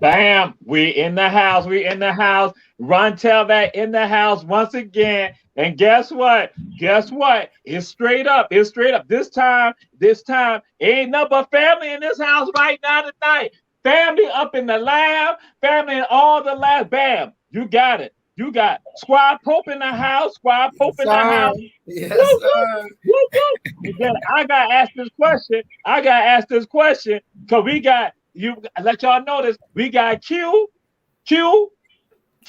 Bam, we in the house. We in the house. Run tell that in the house once again. And guess what? Guess what? It's straight up. It's straight up. This time, ain't nothing but family in this house right now tonight. Family up in the lab, family in all the labs. Bam, you got it. You got Squad Pope in the house. Squad Pope in the house. Yes, Woo, woo, sir. woo, woo. And then I gotta ask this question. I gotta ask this question because we got you. Let y'all know this. We got Q, Q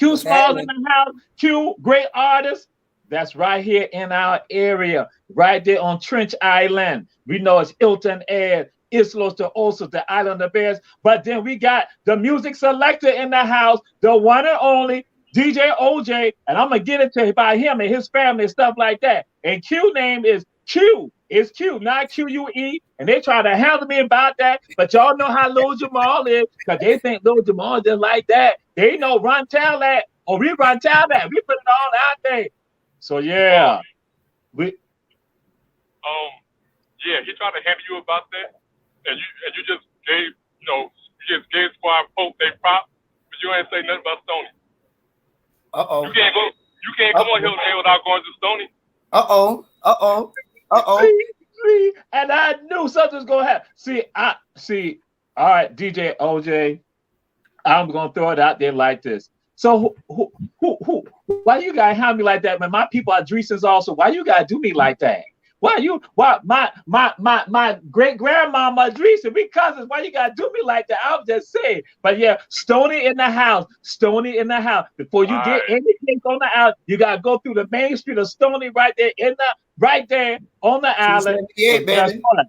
What's Smalls in happening? the house. Q, great artist. That's right here in our area, right there on Trench Island. We know it's Hilton Air, Islos to Osos, the Island of Bears. But then we got the music selector in the house, the one and only DJ OJ, and I'm gonna get into by him and his family and stuff like that. And Q name is Q. It's Q, not QUE. And they try to handle me about that. But y'all know how Lil Jamal is, because they think Lil Jamal just like that. They know run tell that, or we run tell that. We put it all out there. So Um, yeah, we yeah, he tried to handle you about that, and you just gave, you just gave Squad Pope they prop, but you ain't say nothing about Stoney. Uh-oh. You can't come on here today without going to Stoney. Uh-oh. Uh-oh. Uh-oh. and I knew something was gonna happen. See. All right, DJ OJ, I'm gonna throw it out there like this. So who why you gotta have me like that, man? My people are Dreesens also. Why you gotta do me like that? Why my great grandmama Dreesen, we cousins. Why you gotta do me like that? I'm just saying. But yeah, Stony in the house. Stony in the house. Before you All get right. anything on the out, you gotta go through the main street of Stony right there on the island. So 278, guess baby. what?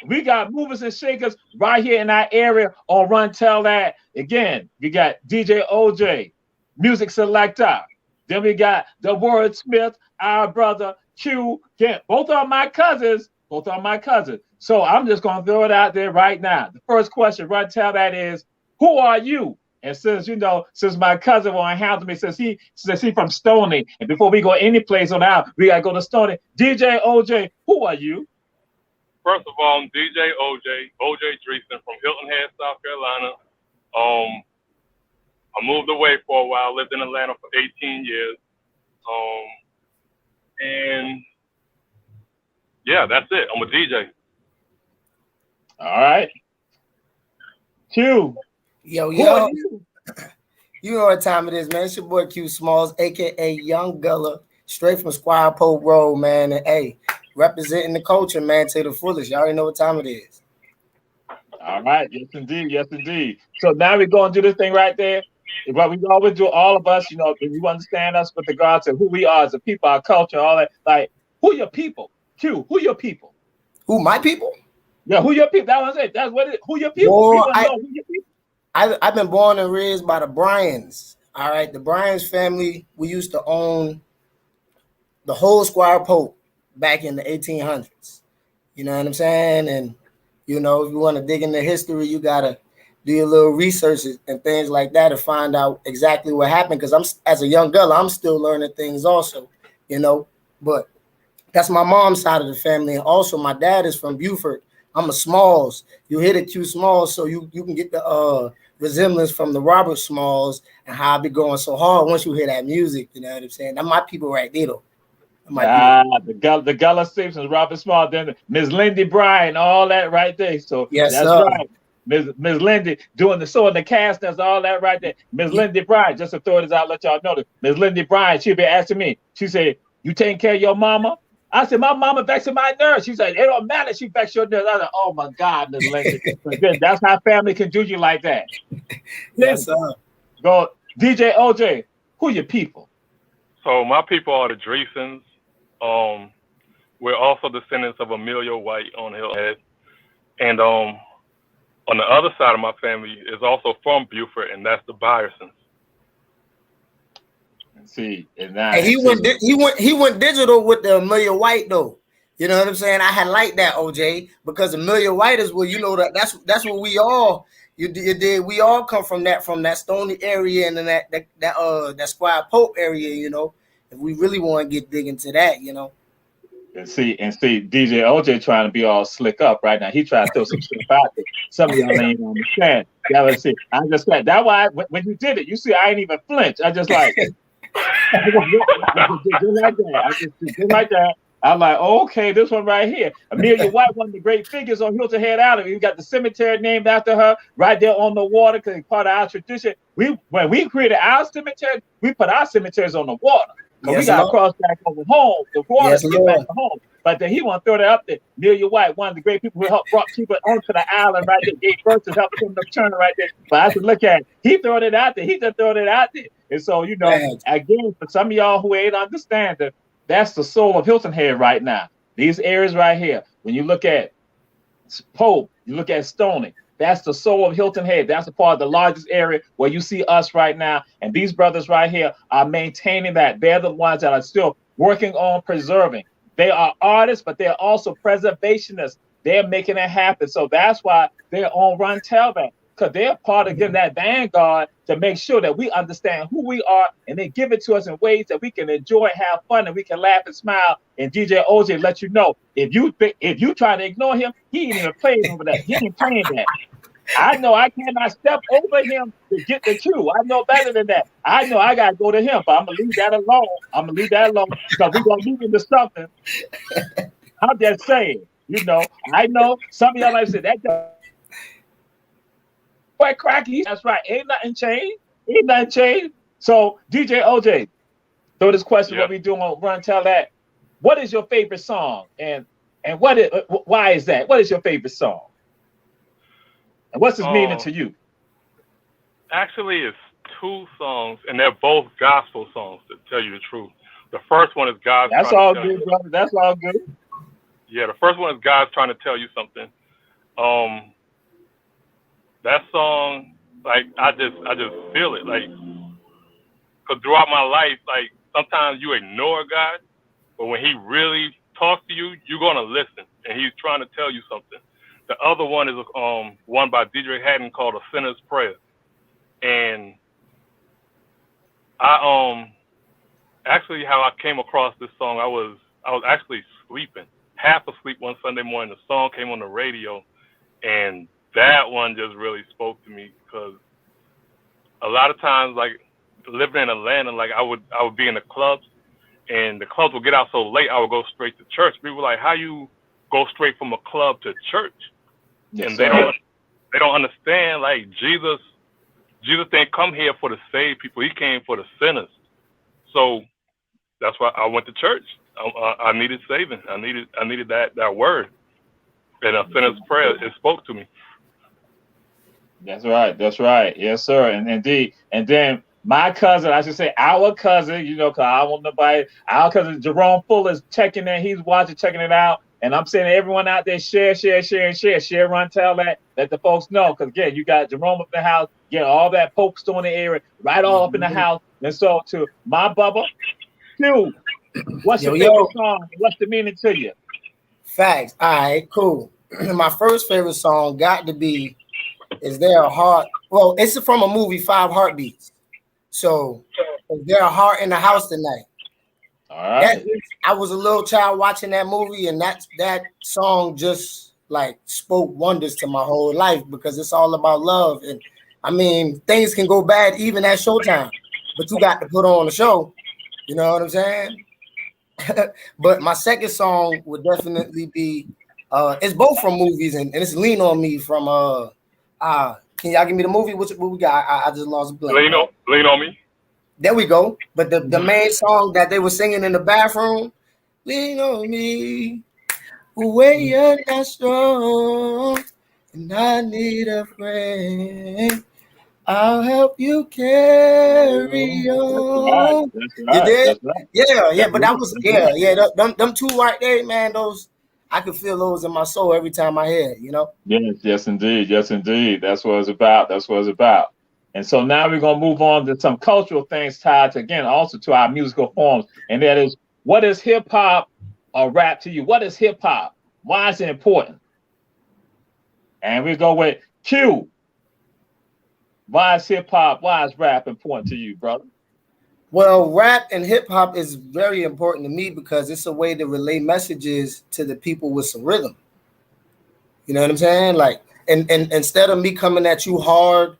We got movers and shakers right here in our area on Run Tell That. Again, we got DJ OJ, music selector. Then we got the wordsmith, our brother Q. Again, both are my cousins. Both are my cousins. So I'm just gonna throw it out there right now. The first question, Run Tell That is, who are you? And since my cousin won't handle me, since he from Stony, and before we go any place on out, we gotta go to Stony. DJ OJ, who are you? First of all, I'm DJ OJ Dreesen from Hilton Head, South Carolina. Um, I moved away for a while, lived in Atlanta for 18 years. And yeah, that's it. I'm a DJ. All right. Q. Yo, Who are yo. you? You know what time it is, man. It's your boy Q Smalls, aka Young Gulla, straight from Squire Pope Road, man. And hey, representing the culture, man, to the fullest. Y'all already know what time it is. All right. Yes, indeed. Yes, indeed. So now we're going to do this thing right there. What we always do, all of us, if you understand us with regards to who we are as a people, our culture, all that, like, who your people? Q, who your people? Who, my people? Yeah, who your people? That was it. That's what it is. Who your people? Boy, We want to know who your people. I've been born and raised by the Bryans. All right, the Bryans family, we used to own the whole Squire Pope back in the 1800s. You know what I'm saying? And, if you want to dig into history, you got to do your little research and things like that to find out exactly what happened. Because as a young girl, I'm still learning things also, But that's my mom's side of the family. And also my dad is from Beaufort. I'm a Smalls. You hit a Q Smalls, so you can get the resemblance from the Robert Smalls and how I be going so hard once you hear that music. You know what I'm saying? That's my people right there, though. The Gullah Simpsons, Robert Small, then Miss Lindy Bryan, all that right there. So Yes, that's sir. right. Miss Lindy doing the sewing, the cast, that's all that right there. Miss Lindy Bryan, just to throw this out, let y'all know this. Miss Lindy Bryan, she'll be asking me. She said, "You taking care of your mama?" I said, "My mama vexing my nerves." She said, "It don't matter. She vexed your nerves." I said, "Oh my God, Miss Lindy." That's how family can do you like that. Yes, sir. Go, DJ OJ. Who your people? So my people are the Dreesens. We're also descendants of Amelia White on Hilton Head. And on the other side of my family is also from Beaufort, and that's the Byersons. See, and he went digital with the Amelia White though. You know what I'm saying? I had liked that, OJ, because Amelia White is where that's what we all you did. We all come from that Stony area and then that Squire Pope area. If we really want to dig into that. See, DJ OJ trying to be all slick up right now. He trying to throw some stuff out there. Some of y'all ain't understand. That was it. I just said that's why when you did it, you see, I ain't even flinch. I just like just like that. I just like that. I'm like, oh, okay, this one right here. Amelia White, one of the great figures on Hilton Head Island. We got the cemetery named after her right there on the water because it's part of our tradition. When we created our cemetery, we put our cemeteries on the water. Because we got to cross back over home, the water to get back to home. But then he want to throw that up there. Amelia White, one of the great people who helped brought people onto the island right there, gave birth to help them turn right there. But I said, look at it. He throwing it out there. He just throwing it out there. And so, you know, again, for some of y'all who ain't understanding, that's the soul of Hilton Head right now. These areas right here. When you look at Pope, you look at Stony, that's the soul of Hilton Head. That's a part of the largest area where you see us right now. And these brothers right here are maintaining that. They're the ones that are still working on preserving. They are artists, but they're also preservationists. They're making it happen. So that's why they're on Run Tell That, because they're part of getting that vanguard to make sure that we understand who we are and they give it to us in ways that we can enjoy, have fun, and we can laugh and smile. And DJ OJ let you know, if you try to ignore him, he ain't even playing over that. He ain't playing that. I know I cannot step over him to get the cue. I know better than that. I know I got to go to him, but I'm going to leave that alone. Because we're going to move into something. I'm just saying, you know, I know some of y'all might say that boy cracky. That's right. Ain't nothing changed. So DJ OJ, throw this question what we doing on Run Tell That. What is your favorite song? And why is that? What is your favorite song? And what's its meaning to you? Actually, it's two songs, and they're both gospel songs, to tell you the truth. The first one is God's That's all good, brother. That's all good. Yeah, the first one is God's trying to tell you something. That song, like, I just feel it, like, because throughout my life, like, sometimes you ignore God, but when he really talks to you, you're going to listen, and he's trying to tell you something. The other one is one by DJ Haddon called A Sinner's Prayer. And I actually how I came across this song, I was actually sleeping, half asleep one Sunday morning. The song came on the radio, and that one just really spoke to me, because a lot of times, like, living in Atlanta, like, I would be in the clubs, and the clubs would get out so late, I would go straight to church. People were like, how you go straight from a club to church? Yes, and they don't understand, like, Jesus didn't come here for the saved people. He came for the sinners. So that's why I went to church. I needed saving. I needed that word. And A Sinner's Prayer, it spoke to me. That's right. Yes, sir. And indeed. And then my cousin, I should say our cousin, you know, because I don't want nobody, our cousin Jerome Fuller is checking it. He's checking it out. And I'm saying everyone out there, share, Run Tell That, let the folks know. Because, again, you got Jerome up in the house, all that Pope store in the area, right all up in the house. And so to my Bubba, Q, what's your favorite song? What's the meaning to you? Facts. All right, cool. My first favorite song got to be Is There a Heart? Well, it's from a movie, 5 Heartbeats. So, Is There a Heart in the House Tonight? All right. I was a little child watching that movie, and that song just like spoke wonders to my whole life, because it's all about love. And I mean, things can go bad even at showtime, but you got to put on the show. You know what I'm saying? But my second song would definitely be it's both from movies, and it's Lean on Me from can y'all give me the movie? What we got? I just lost a blank. Lean on Me. There we go. But the main song that they were singing in the bathroom, lean on me, when you're not strong, and I need a friend. I'll help you carry on. That's right. You did? Right. Yeah. But that was them two right there, man. Those I can feel those in my soul every time I hear it. You know? Yes, indeed. That's what it's about. And so now we're going to move on to some cultural things tied to, again, also to our musical forms. And that is, what is hip hop or rap to you? What is hip hop? Why is it important? And we go with Q. Why is hip hop, why is rap important to you, brother? Well, rap and hip hop is very important to me because it's a way to relay messages to the people with some rhythm. You know what I'm saying? Like, and instead of me coming at you hard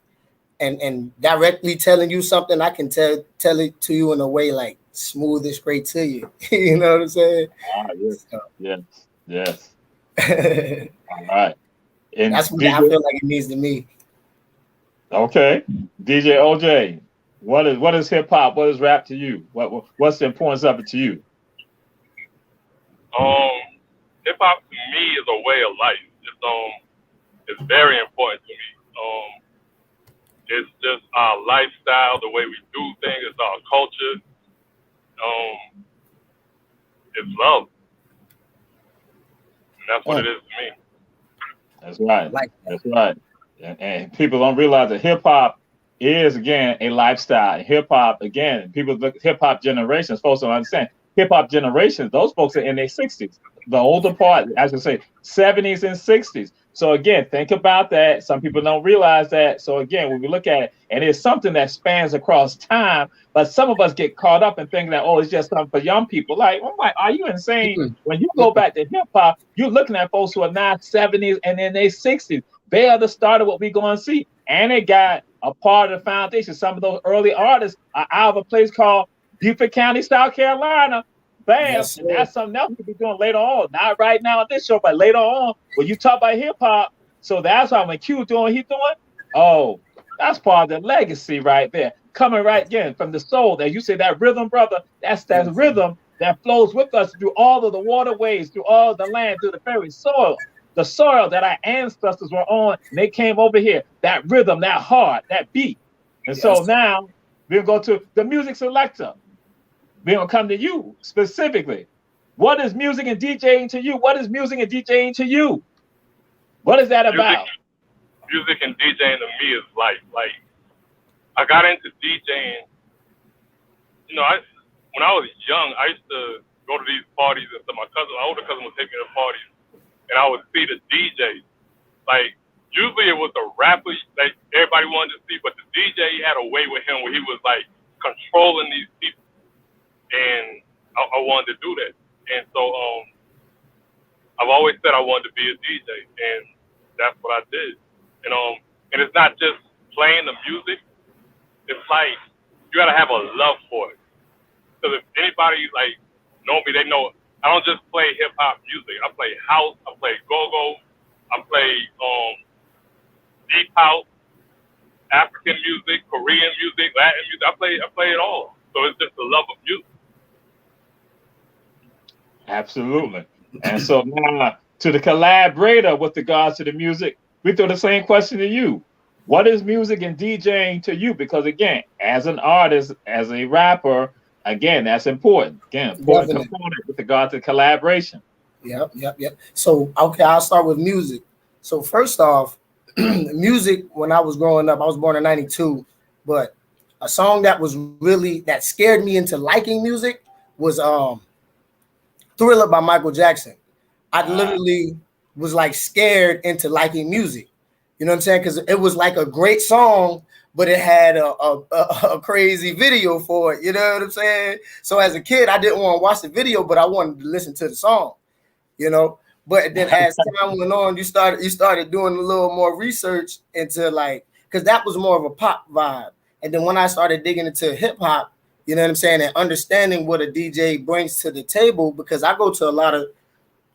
and directly telling you something, I can tell it to you in a way like smooth and straight to you. You know what I'm saying? Ah, yes, yes, yes. That's All right. And what I DJ, feel like it means to me. okay, DJ OJ, what is hip hop? What is rap to you? What's the importance of it to you? Hip hop to me is a way of life. It's very important to me. It's just our lifestyle, the way we do things. It's our culture. It's love. And that's what it is to me. That's right. Like That's right. And people don't realize that hip hop is again a lifestyle. Hip hop again, people look hip hop generations. Folks don't understand hip hop generations. Those folks are in their 60s. The older part, as I say, 70s and 60s. So again, think about that. Some people don't realize that. So again, when we look at it, and it's something that spans across time, but some of us get caught up in thinking that, oh, it's just something for young people. Like, I'm like, are you insane? When you go back to hip hop, you're looking at folks who are now 70s and in their 60s. They are the start of what we're going to see. And it got a part of the foundation. Some of those early artists are out of a place called Beaufort County, South Carolina. Bam. Yes, and that's something else we'll be doing later on. Not right now on this show, but later on when you talk about hip hop. So that's why when Q doing, he doing, oh, that's part of the legacy right there. Coming right again from the soul. That you say that rhythm, brother, that's that rhythm that flows with us through all of the waterways, through all of the land, through the very soil. The soil that our ancestors were on, and they came over here. That rhythm, that heart, that beat. And so now we're going to go to the music selector. We're going to come to you specifically. What is music and DJing to you? What is music and DJing to you? What is that about? Music and DJing to me is life. Like, I got into DJing, when I was young, I used to go to these parties and stuff. My older cousin would take me to parties, and I would see the DJs. Like, usually it was the rapper that everybody wanted to see, but the DJ, he had a way with him where he was, like, controlling these people. And I wanted to do that. And so I've always said I wanted to be a DJ, and that's what I did. And it's not just playing the music. It's like you got to have a love for it. Because if anybody, like, know me, they know I don't just play hip-hop music. I play house, I play go-go, I play deep house, African music, Korean music, Latin music. I play it all. So it's just the love of music. Absolutely. And so now to the collaborator with regards to the music, we throw the same question to you. What is music and DJing to you? Because again, as an artist, as a rapper, again, that's important. Again, important component with regard to collaboration. Yep. So, okay, I'll start with music. So first off, music, when I was growing up, I was born in 92, but a song that scared me into liking music was Thriller by Michael Jackson. I literally was like scared into liking music. You know what I'm saying? Because it was like a great song, but it had a crazy video for it. You know what I'm saying? So as a kid, I didn't want to watch the video, but I wanted to listen to the song. You know. But then as time went on, you started doing a little more research into, like, because that was more of a pop vibe. And then when I started digging into hip hop, you know what I'm saying, and understanding what a DJ brings to the table, because I go to a lot of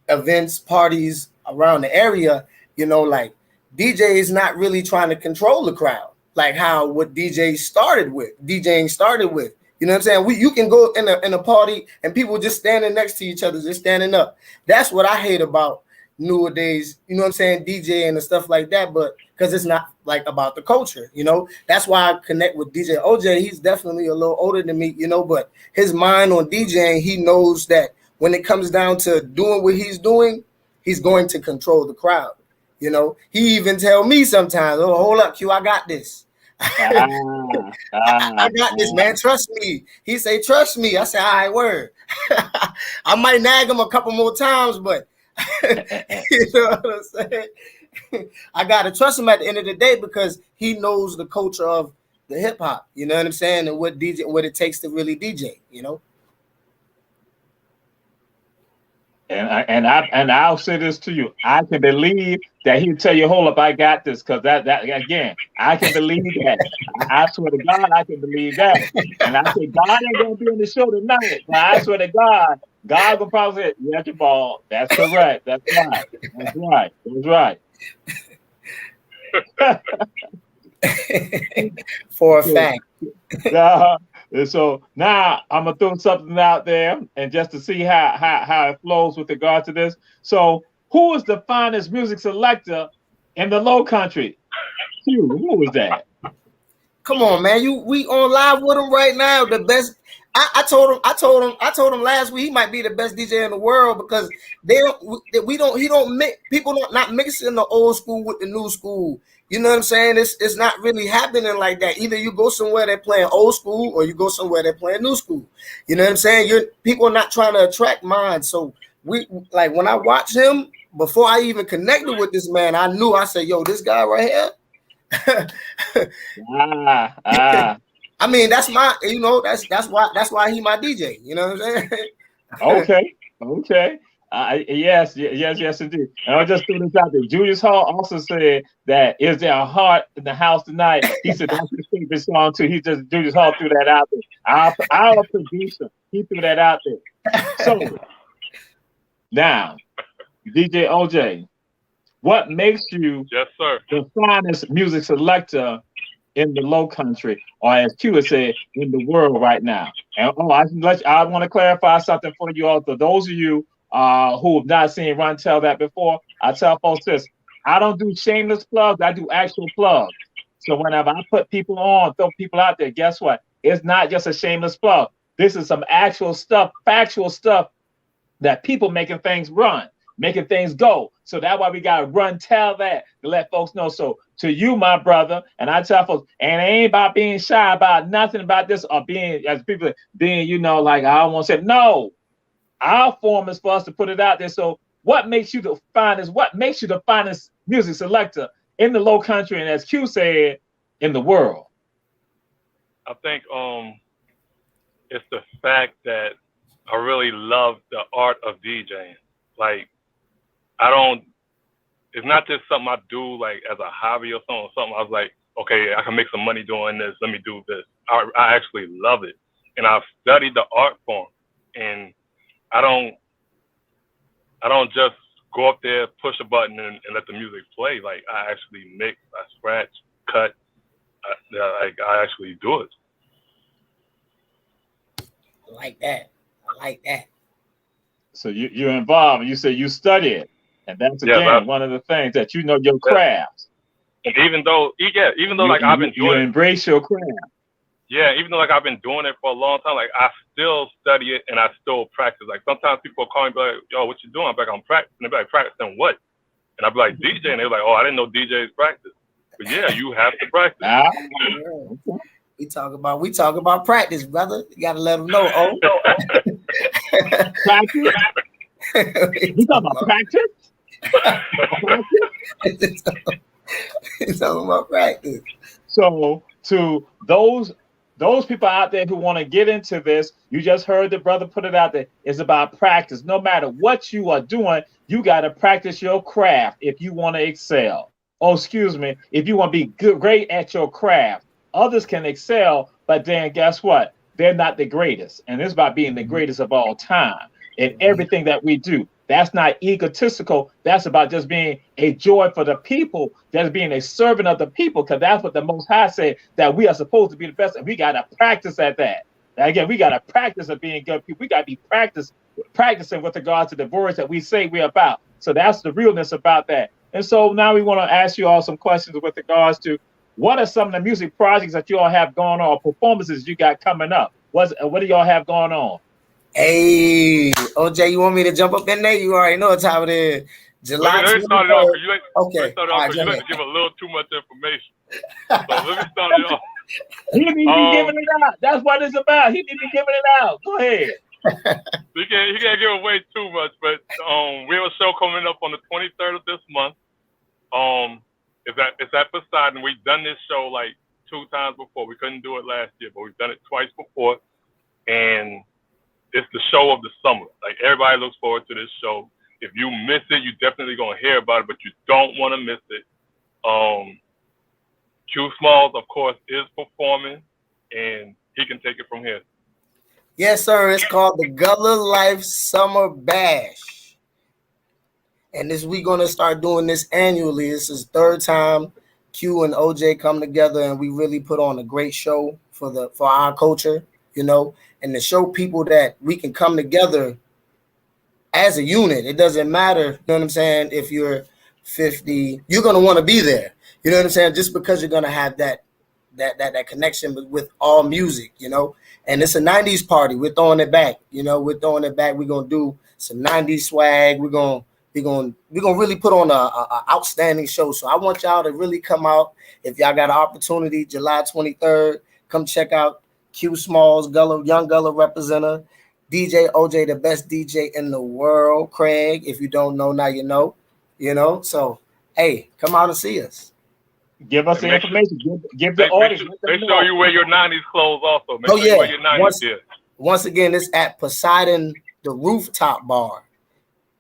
events, parties around the area, like DJ is not really trying to control the crowd, like how what DJing started with. You know what I'm saying? You can go in a party and people just standing next to each other, just standing up. That's what I hate about nowadays, you know what I'm saying, DJing and stuff like that, but because it's not like about the culture, That's why I connect with DJ OJ. He's definitely a little older than me, but his mind on DJing, he knows that when it comes down to doing what he's doing, he's going to control the crowd. He even tell me sometimes, oh, hold up, Q, I got this. I got this, man. Trust me. He say, trust me. I say, all right, word. I might nag him a couple more times, but you know what I'm saying? I gotta trust him at the end of the day because he knows the culture of the hip hop. You know what I'm saying? And what it takes to really DJ. You know. And I'll say this to you. I can believe that he'll tell you, hold up, I got this, because that again, I can believe that. I swear to God, I can believe that. And I say, God ain't gonna be on the show tonight, but I swear to God will probably say, yeah, Jamal, that's correct. That's right. That's right. That's right. For a fact. And so now I'm gonna throw something out there, and just to see how it flows with regard to this. So, who is the finest music selector in the Low Country? Who was that? Come on, man. We on live with him right now. The best. I told him last week he might be the best DJ in the world, because people not mixing the old school with the new school. You know what I'm saying? It's not really happening like that. Either you go somewhere they're playing old school, or you go somewhere they're playing new school. You know what I'm saying? People are not trying to attract minds. So when I watched him, before I even connected with this man, I said, yo, this guy right here. I mean, that's why he my DJ. You know what I'm saying? Okay. Yes, indeed. And I'll just throw this out there. Julius Hall also said that, is there a heart in the house tonight? He said that's his favorite song too. Julius Hall threw that out there. Our producer, he threw that out there. So now, DJ OJ, what makes you the finest music selector in the Low Country, or as Q has said, in the world right now? And I want to clarify something for you all. For those of you who have not seen Run Tell That before, I tell folks this: I don't do shameless plugs, I do actual plugs. So whenever I put people on, throw people out there, guess what? It's not just a shameless plug. This is some actual stuff, factual stuff, that people making things run, making things go. So that's why we got to Run Tell That, to let folks know. So to you, my brother, and I tell folks, and it ain't about being shy about nothing about this, or being, as people being, like, I don't want to say, no. Our form is for us to put it out there. So what makes you the finest? What makes you the finest music selector in the Low Country, and as Q said, in the world? I think it's the fact that I really love the art of DJing. Like, it's not just something I do like as a hobby or something. I was like, okay, I can make some money doing this. Let me do this. I actually love it. And I've studied the art form, and I don't just go up there, push a button, and let the music play. Like, I actually mix, I scratch, cut. I actually do it. I like that. So you're involved, and you say you study it, and that's again one of the things that your craft. And even though like I've been doing it, embrace your craft. Yeah, even though like I've been doing it for a long time, like I still study it and I still practice. Like sometimes people call me and be like, yo, what you doing? I'm like, I'm practicing. They'll be like, practicing what? And I'll be like, DJ. And they're like, oh, I didn't know DJs practice. But yeah, you have to practice. We talk about practice, brother. You gotta let them know. Oh, practice. You talking about practice? It's talking about practice. So to those people out there who want to get into this, you just heard the brother put it out there. It's about practice. No matter what you are doing, you got to practice your craft if you want to excel. If you want to be great at your craft. Others can excel, but then guess what? They're not the greatest. And it's about being the greatest of all time in everything that we do. That's not egotistical. That's about just being a joy for the people, just being a servant of the people, because that's what the Most High said, that we are supposed to be the best, and we got to practice at that. And again, we got to practice at being good people. We got to be practicing with regard to the words that we say we're about. So that's the realness about that. And so now we want to ask you all some questions with regards to what are some of the music projects that you all have going on, or performances you got coming up? What do y'all have going on? Hey, OJ, you want me to jump up in there? You already know what time it is. July. Let me start it off. Okay. You like to give a little too much information. So let me start it off. He need to be giving it out. That's what it's about. He need to be giving it out. Go ahead. He can't give away too much, but we have a show coming up on the 23rd of this month. It's at Poseidon. We've done this show like 2 times before. We couldn't do it last year, but we've done it twice before. And it's the show of the summer. Like, everybody looks forward to this show. If you miss it, you're definitely going to hear about it, but you don't want to miss it. Q Smalls, of course, is performing, and he can take it from here. Yes, sir. It's called the Gullah Life Summer Bash. And we're going to start doing this annually. This is third time Q and OJ come together, and we really put on a great show for our culture, you know, and to show people that we can come together as a unit. It doesn't matter, you know what I'm saying, if you're 50, you're going to want to be there. You know what I'm saying? Just because you're going to have that connection with all music, you know. And it's a 90s party. We're throwing it back, you know. We're throwing it back. We're going to do some 90s swag. We're going to really put on a outstanding show. So I want y'all to really come out. If y'all got an opportunity, July 23rd, come check out Q Smalls, Young Gullah representative, DJ OJ, the best DJ in the world. Craig, if you don't know, now you know. You know, so hey, come out and see us. Give us the information. Give the audience. Make sure you wear your 90s clothes also. Make sure you wear your 90s gear. Once again, it's at Poseidon, the Rooftop Bar,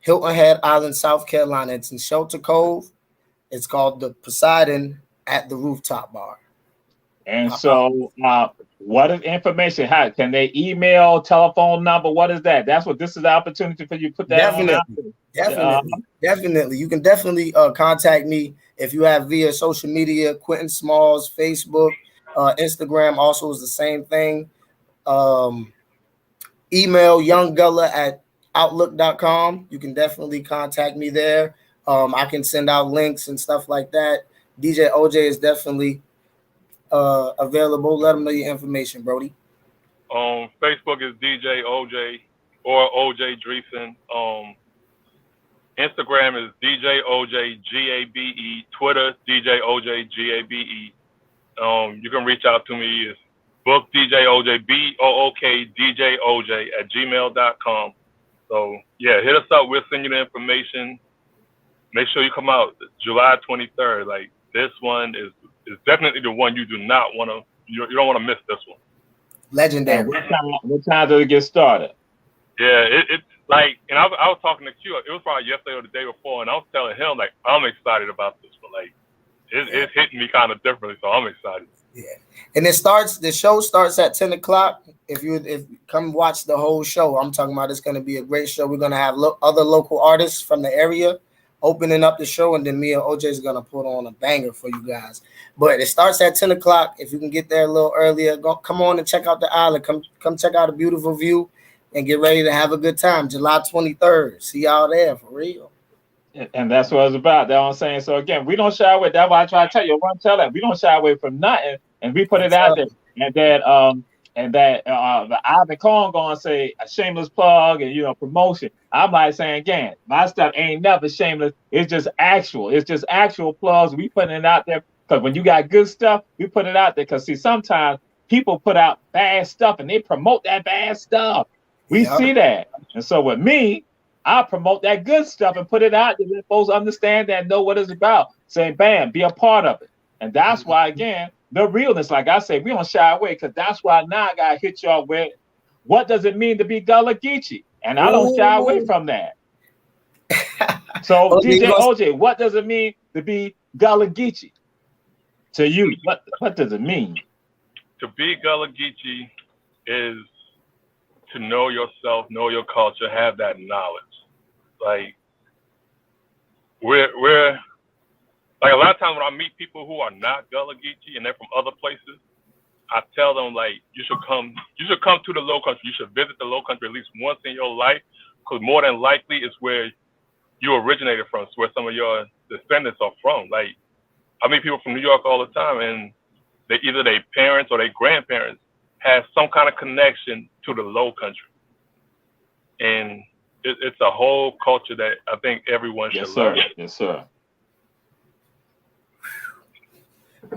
Hilton Head Island, South Carolina. It's in Shelter Cove. It's called the Poseidon at the Rooftop Bar. And so, what is information? How can they email, telephone number? What is that? That's what this is the opportunity for you to put that on. Definitely. You can definitely contact me if you have via social media, Quentin Smalls, Facebook, Instagram also is the same thing. Email younggullah@outlook.com. You can definitely contact me there. I can send out links and stuff like that. DJ OJ is definitely available. Let them know your information, Brody. Facebook is DJ OJ or OJ Dreesen. Instagram is DJ OJ GABE. Twitter DJ OJ GABE. You can reach out to me. It's book DJ OJ BOOK DJ OJ @gmail.com. So yeah, hit us up. We'll send you the information. Make sure you come out July 23rd. Like, this one is definitely the one you do not want to. You don't want to miss this one. Legendary. What time does it get started? Yeah, it's like, and I was talking to Q. It was probably yesterday or the day before, and I was telling him, like, I'm excited about this one. Like, it's hitting me kind of differently, so I'm excited. Yeah, and the show starts at 10 o'clock. If you come watch the whole show, I'm talking about it's going to be a great show. We're going to have other local artists from the area opening up the show, and then me and OJ is going to put on a banger for you guys. But it starts at 10 o'clock. If you can get there a little earlier, come on and check out the island. Come check out a beautiful view and get ready to have a good time. July 23rd. See y'all there for real. And that's what it's about. That's what I'm saying. So again, we don't shy away. That's why I try to tell you. I want to tell that we don't shy away from nothing, and we put it out there. And that the Ivan Cohen gonna say a shameless plug and promotion. I'm like saying again, my stuff ain't never shameless. It's just actual. It's just actual plugs. We putting it out there because when you got good stuff, we put it out there. Because see, sometimes people put out bad stuff and they promote that bad stuff. We see that, and so with me, I promote that good stuff and put it out there. Let folks understand that, know what it's about. Say, bam, be a part of it, and that's why again. The realness, like I say, we don't shy away because that's why now I gotta hit y'all with what does it mean to be Gullah Geechee? And I don't shy away from that. So DJ OJ, what does it mean to be Gullah Geechee? To you, what does it mean? To be Gullah Geechee is to know yourself, know your culture, have that knowledge. Like we're like a lot of times when I meet people who are not Gullah Geechee and they're from other places, I tell them like you should come to the Low Country. You should visit the Low Country at least once in your life, because more than likely it's where you originated from. It's where some of your descendants are from. Like I meet people from New York all the time, and either their parents or their grandparents have some kind of connection to the Low Country, and it's a whole culture that I think everyone should learn. Yes, sir.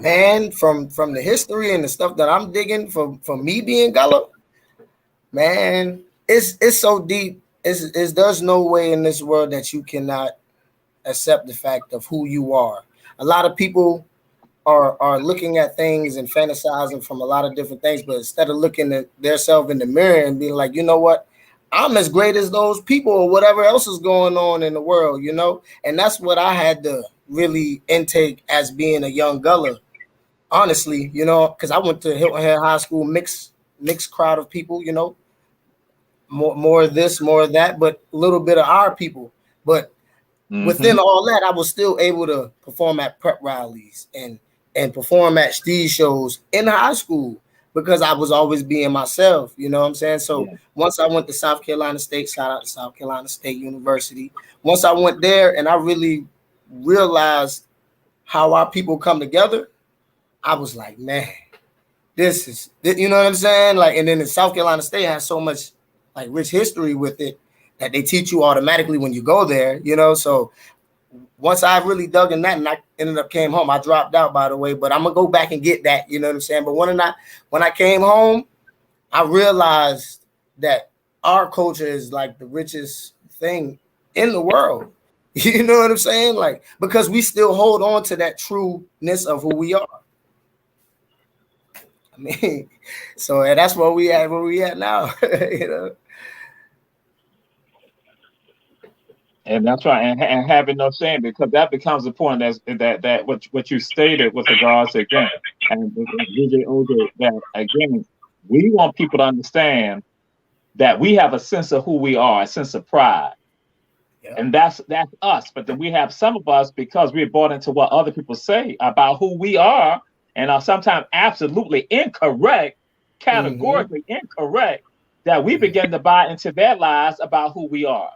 Man, from the history and the stuff that I'm digging from me being Gullah, man, it's so deep. There's no way in this world that you cannot accept the fact of who you are. A lot of people are looking at things and fantasizing from a lot of different things, but instead of looking at themselves in the mirror and being like, you know what, I'm as great as those people or whatever else is going on in the world, you know? And that's what I had to really intake as being a young Gullah, honestly, you know, because I went to Hilton Head High School, mixed crowd of people, you know, more of this, more of that, but a little bit of our people. But within all that, I was still able to perform at prep rallies and perform at these shows in high school because I was always being myself, you know what I'm saying? So once I went to South Carolina State, shout out to South Carolina State University. Once I went there and I really realized how our people come together, I was like, man, this is, you know what I'm saying? Like, and then in South Carolina State has so much like rich history with it that they teach you automatically when you go there, you know? So once I really dug in that and I ended up came home, I dropped out, by the way, but I'm gonna go back and get that, you know what I'm saying? But when I came home, I realized that our culture is like the richest thing in the world. You know what I'm saying? Like, because we still hold on to that trueness of who we are. I mean, so and that's where we at now, you know. And that's right, and having no shame, because that becomes the point that what you stated with regards to, again, and DJ OJ, that again, we want people to understand that we have a sense of who we are, a sense of pride, and that's us. But then we have some of us, because we're bought into what other people say about who we are, and are sometimes absolutely incorrect, categorically incorrect, that we begin to buy into their lies about who we are.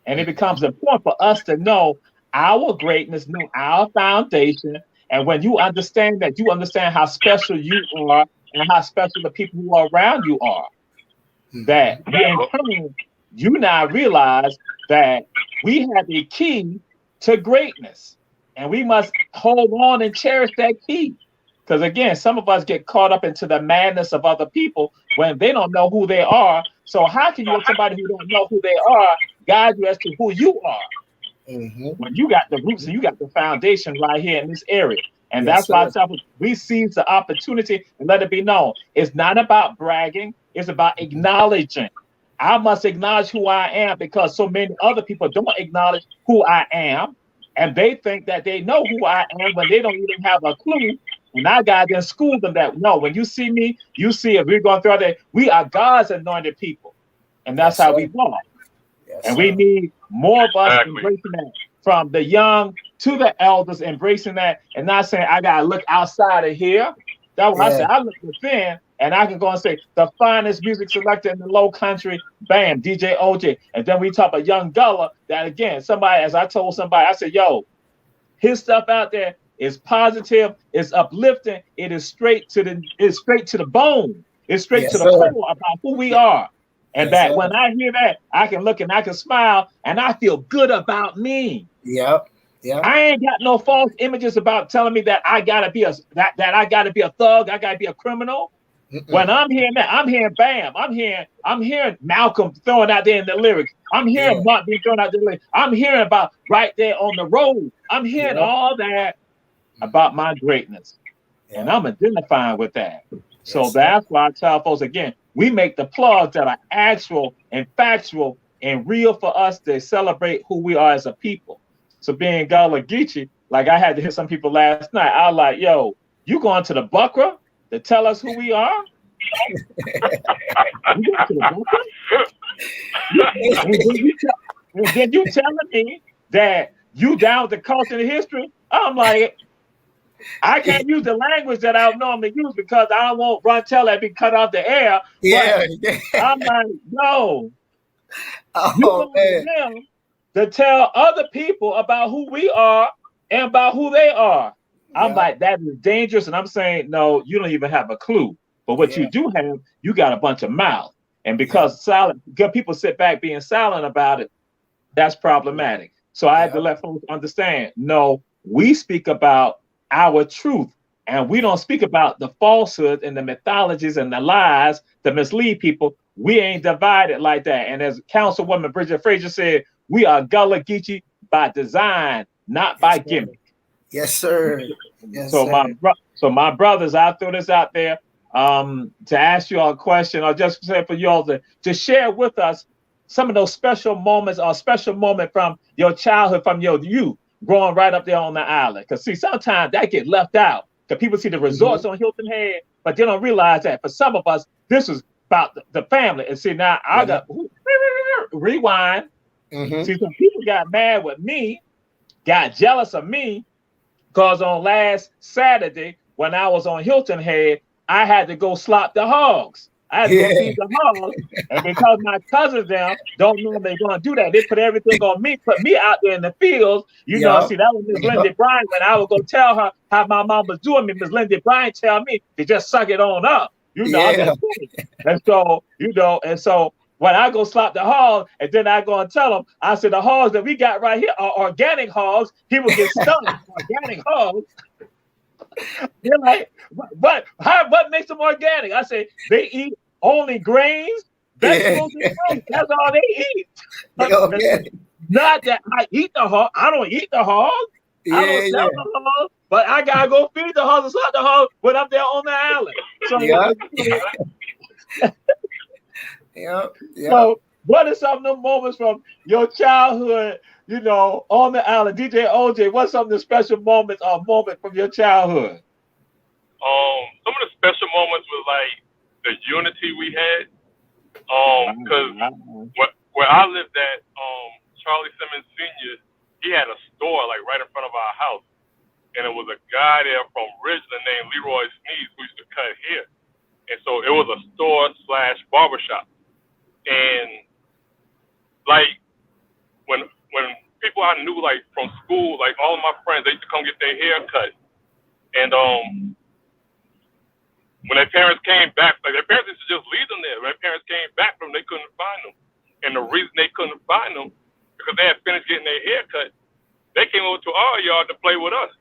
And it becomes important for us to know our greatness, know our foundation. And when you understand that, you understand how special you are and how special the people who are around you are. That in turn, you now realize that we have a key to greatness. And we must hold on and cherish that key. Because again, some of us get caught up into the madness of other people when they don't know who they are. So how can you let somebody who don't know who they are guide you as to who you are? When you got the roots and you got the foundation right here in this area. And that's why we seize the opportunity and let it be known. It's not about bragging. It's about acknowledging. I must acknowledge who I am, because so many other people don't acknowledge who I am. And they think that they know who I am when they don't even have a clue. And I got to school them that, no, when you see me, you see it. We're going through that. We are God's anointed people. And that's how we walk. And we need more of us embracing that, from the young to the elders, embracing that and not saying, I got to look outside of here. That's what I said. I look within, and I can go and say, the finest music selector in the low country, bam, DJ OJ. And then we talk about young Gullah, that again, somebody, as I told somebody, I said, yo, his stuff out there is positive, it's uplifting, it is straight to the bone, it's straight to the core about who we are. And that when I hear that, I can look and I can smile and I feel good about me. I ain't got no false images about telling me that I gotta be a I gotta be a thug, I gotta be a criminal. When I'm hearing that, I'm hearing bam, I'm hearing Malcolm throwing out there in the lyrics. I'm hearing Mark being thrown out there in the lyrics. I'm hearing about right there on the road. I'm hearing all that about my greatness. And I'm identifying with that. So that's why I tell folks again, we make the plugs that are actual and factual and real for us to celebrate who we are as a people. So being Gullah Geechee, like I had to hear some people last night, I was like, yo, you going to the Buckra to tell us who we are? You going to the Buckra? And then you telling me that you down with the culture and the history? I'm like, I can't use the language that I would normally use because I don't want Run Tell that be cut off the air. I'm like, no. You want them to tell other people about who we are and about who they are. I'm like, that is dangerous. And I'm saying, no, you don't even have a clue. But what you do have, you got a bunch of mouth. And because people sit back being silent about it, that's problematic. So I had to let folks understand, no, we speak about our truth, and we don't speak about the falsehood and the mythologies and the lies that mislead people. We ain't divided like that. And as Councilwoman Bridget Frazier said, we are Gullah Geechee by design, not by gimmick. Yes, sir. Yes, So sir. my brothers, I throw this out there to ask you all a question, or just say for you all to share with us some of those special moments or special moment from your childhood, from your youth, growing right up there on the island. Because see, sometimes that get left out. Because people see the resorts on Hilton Head, but they don't realize that for some of us, this is about the family. And see, now I got rewind. See, some people got mad with me, got jealous of me, because on last Saturday, when I was on Hilton Head, I had to go slop the hogs. I had to go feed the hogs. And because my cousins down don't know they're going to do that, they put everything on me, put me out there in the fields. You know, see, that was Miss Lindy Bryant. When I would go tell her how my mom was doing me, Miss Lindy Bryant tell me to just suck it on up. You know, I'm just kidding. And so, when I go slop the hogs, and then I go and tell them, I said, the hogs that we got right here are organic hogs. He will get stung. Organic hogs. They're like, what makes them organic? I say, they eat only grains, vegetables, and fruit. That's all they eat. Not that I eat the hog. I don't eat the hog. I don't sell the hog. But I gotta go feed the hogs and slap the hog when I'm there on the island. So, so what are some of the moments from your childhood, you know, on the island? DJ OJ, what's some of the special moments or moments from your childhood? Some of the special moments was like the unity we had. Because where I lived at, Charlie Simmons Sr., he had a store like right in front of our house. And it was a guy there from Ridgeland named Leroy Sneeze who used to cut hair. And so it was a store/barbershop. And like when people I knew like from school, like all of my friends, they used to come get their hair cut. And when their parents came back, like their parents used to just leave them there. When their parents came back from them, they couldn't find them. And the reason they couldn't find them, because they had finished getting their hair cut, they came over to our yard to play with us.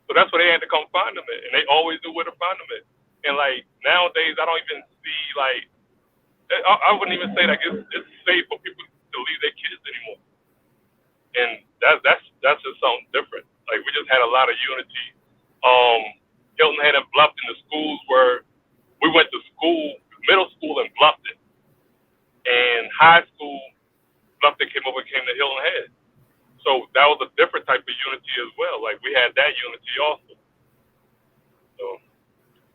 So that's where they had to come find them at. And they always knew where to find them at. And like nowadays, I don't even see like, I wouldn't even say like it's safe for people to leave their kids anymore. And that's just something different. Like we just had a lot of unity. Hilton Head and Bluffton, the schools where we went to school, middle school in Bluffton, and high school, Bluffton came over and came to Hilton Head. So that was a different type of unity as well. Like we had that unity also. So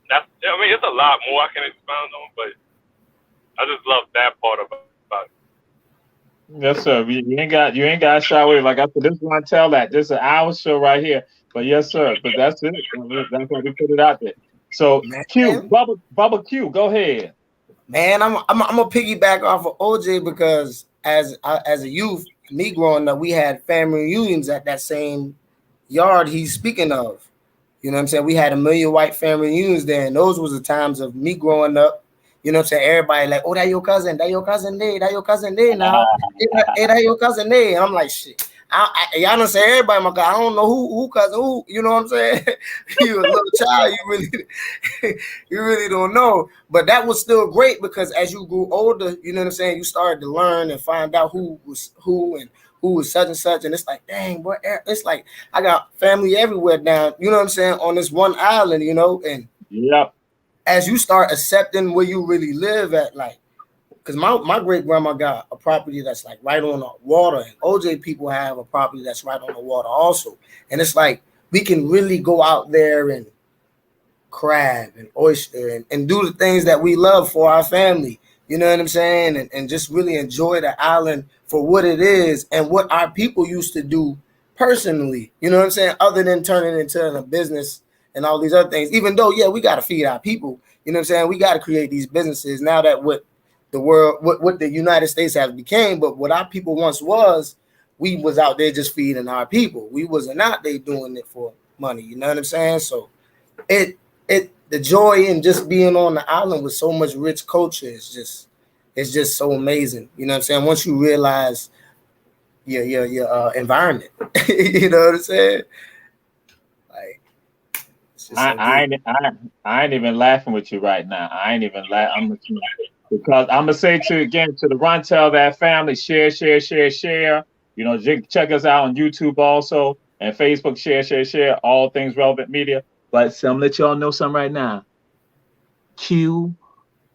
it's a lot more I can expound on, but I just love that part about it. Yes, sir. You ain't got to shy away. Like I said, this is one tell that. This is an hour show right here. But yes, sir. But that's it. That's why we put it out there. So Q, Bubba Q, go ahead. Man, I'm gonna piggyback off of OJ because as a youth, me growing up, we had family reunions at that same yard he's speaking of. You know what I'm saying? We had a million white family reunions there, and those was the times of me growing up. You know what I'm saying? Everybody like, oh, that your cousin there, that your cousin there now. Hey, that your cousin there. And I'm like, shit. Y'all don't say everybody, my God. I don't know who cousin who. You know what I'm saying? You a little child, you really don't know. But that was still great because as you grew older, you know what I'm saying, you started to learn and find out who was who and who was such and such. And it's like, dang, boy, it's like I got family everywhere now. You know what I'm saying? On this one island, you know, and as you start accepting where you really live at, like, because my great grandma got a property that's like right on the water, and OJ people have a property that's right on the water also. And it's like we can really go out there and crab and oyster and do the things that we love for our family. You know what I'm saying? And just really enjoy the island for what it is and what our people used to do personally. You know what I'm saying? Other than turning it into a business and all these other things, even though, we got to feed our people. You know what I'm saying? We got to create these businesses now that what the world, what the United States has became, but what our people once was, we was out there just feeding our people. We wasn't out there doing it for money. You know what I'm saying? So the joy in just being on the island with so much rich culture is just so amazing. You know what I'm saying? Once you realize your environment, you know what I'm saying? I ain't even laughing with you right now. I ain't even laughing because I'm gonna say to the Run Tell That family, share. You know, check us out on YouTube also. and Facebook, share, all things relevant media. But some let y'all know something right now. Q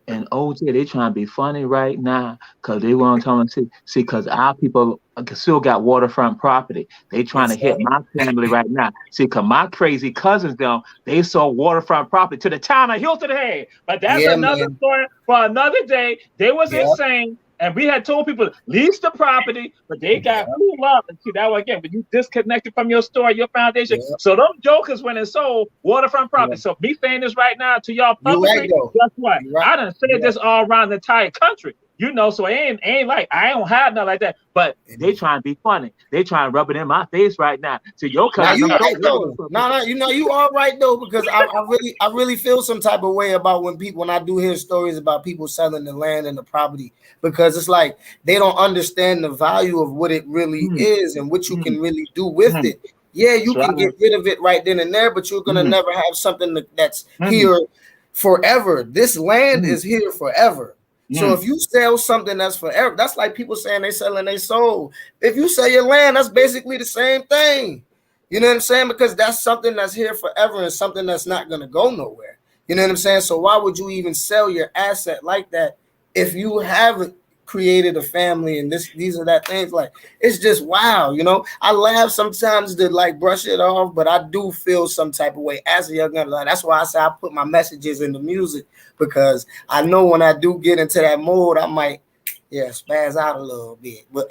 and OJ, they trying to be funny right now because they want to see, because our people still got waterfront property. They trying to hit my family right now. See, because my crazy cousins, they sold waterfront property to the town of Hilton Head. But that's another story for another day. They was insane. And we had told people lease the property, but they got pulled up. And see, that was again, when you disconnected from your story, your foundation. So those jokers went and sold waterfront property. So me saying this right now to y'all publicly, guess what? I done said this all around the entire country. You know, so it ain't like I don't have nothing like that. But they trying to be funny. They trying to rub it in my face right now. So your cousin, you right though. No, you are right though, because I really feel some type of way about when I do hear stories about people selling the land and the property, because it's like they don't understand the value of what it really is and what you can really do with it. Yeah, you can get rid of it right then and there, but you're gonna never have something that's here forever. This land is here forever. So if you sell something that's forever, that's like people saying they selling their soul. If you sell your land, that's basically the same thing. You know what I'm saying? Because that's something that's here forever and something that's not going to go nowhere. You know what I'm saying? So why would you even sell your asset like that if you haven't created a family and these are that things? Like, it's just wow. You know, I laugh sometimes to like brush it off, but I do feel some type of way as a young man. Like, that's why I say I put my messages in the music, because I know when I do get into that mode, I might spaz out a little bit. But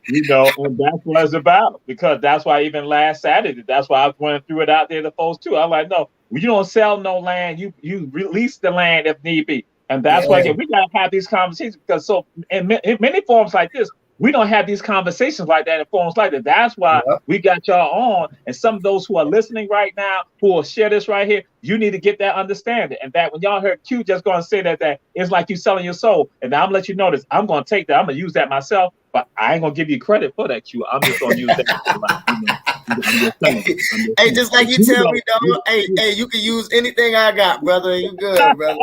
you know, and that's what it's about, because that's why even last Saturday, that's why I went through it out there to folks too. I'm like, no, you don't sell no land, you release the land if need be. And that's why we gotta have these conversations, because so in many forums like this, we don't have these conversations like that in forums like that. That's why we got y'all on. And some of those who are listening right now, who will share this right here, you need to get that understanding. And that when y'all heard Q just going to say that it's like you selling your soul. And I'm going to let you know this. I'm going to take that. I'm going to use that myself, but I ain't going to give you credit for that, Q. I'm just going to use that. Hey, just like you tell me, dog. Hey, you can use anything I got, brother. You good, brother.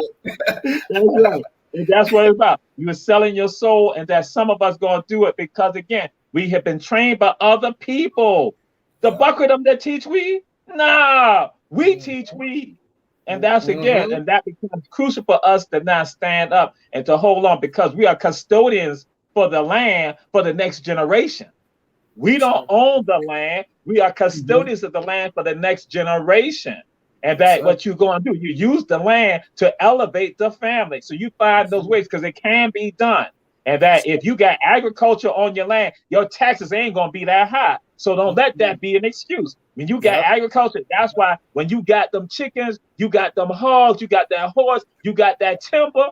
That's right. And that's what it's about. You're selling your soul, and that some of us going to do it because, again, we have been trained by other people. The bucket of them that teach we? Nah, we teach we. And that's, again, and that becomes crucial for us to not stand up and to hold on, because we are custodians for the land for the next generation. We don't own the land. We are custodians of the land for the next generation. And that what you're going to do, you use the land to elevate the family. So you find those ways, because it can be done. And that if you got agriculture on your land, your taxes ain't going to be that high. So don't let that be an excuse. When you got agriculture, that's why when you got them chickens, you got them hogs, you got that horse, you got that timber,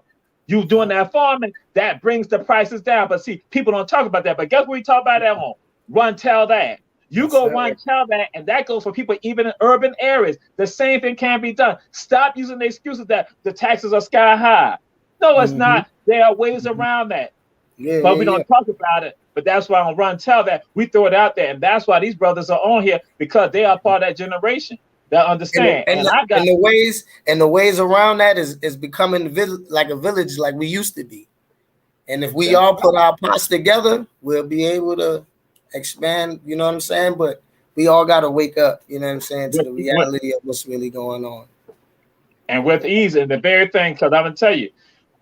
you doing that farming, that brings the prices down. But see, people don't talk about that. But guess what we talk about that on? Run, tell that. You go run, tell that, and that goes for people even in urban areas. The same thing can be done. Stop using the excuses that the taxes are sky high. No, it's not. There are ways around that. But we don't talk about it. But that's why on Run Tell That, we throw it out there. And that's why these brothers are on here, because they are part of that generation that understand. And the ways around that is becoming like a village like we used to be. And if we all put our pots together, we'll be able to expand, you know what I'm saying? But we all got to wake up, you know what I'm saying, to the reality of what's really going on. And with ease, and the very thing, because I'm going to tell you,